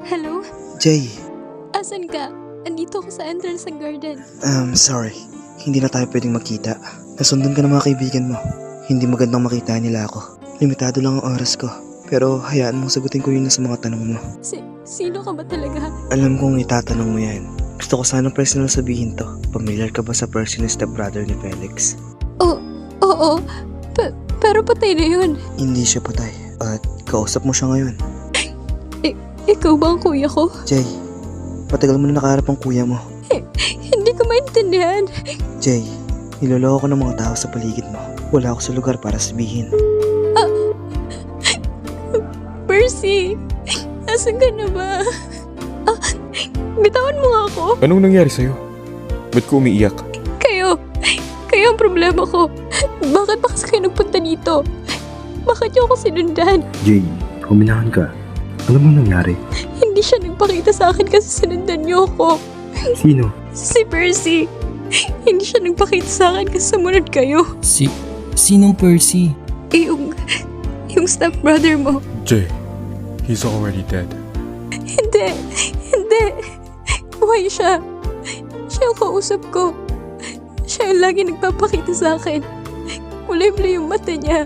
Hello? Jay, Asan ka? Andito ako sa entrance ng garden. sorry. Hindi na tayo pwedeng magkita. Nasundan ka ng mga kaibigan mo. Hindi magandang makita nila ako. Limitado lang ang oras ko. Pero hayaan mong sagutin ko yun sa mga tanong mo. Sino ka ba talaga? Alam kong itatanong mo yan. Gusto ko sana personal sabihin to. Familiar ka ba sa person na stepbrother ni Felix? Oo. Pero patay na yun. Hindi siya patay. At kausap mo siya ngayon. Ikaw ba ang kuya ko? Jay, patagal mo na nakaharap ang kuya mo. Hindi ko maintindihan. Jay, niloloko ko ng mga tao sa paligid mo. Wala ako sa lugar para sabihin. Percy! Asan ka na ba? Bitawan mo nga ako. Anong nangyari sa'yo? Ba't ko umiiyak? Kayo ang problema ko. Bakit ba kasi kayo nagpunta dito? Bakit niyo ako sinundan? Jay, huminahan ka. Alam mo nangyari? Hindi siya nagpakita sa akin kasi sinundan niyo ako. Sino? Si Percy. Hindi siya nagpakita sa akin kasi sumunod kayo. Sinong Percy? Yung stepbrother mo. Jay, he's already dead. Hindi. Buhay siya. Siya ang kausap ko. Siya yung lagi nagpapakita sa akin. Kulay-blue yung mata niya.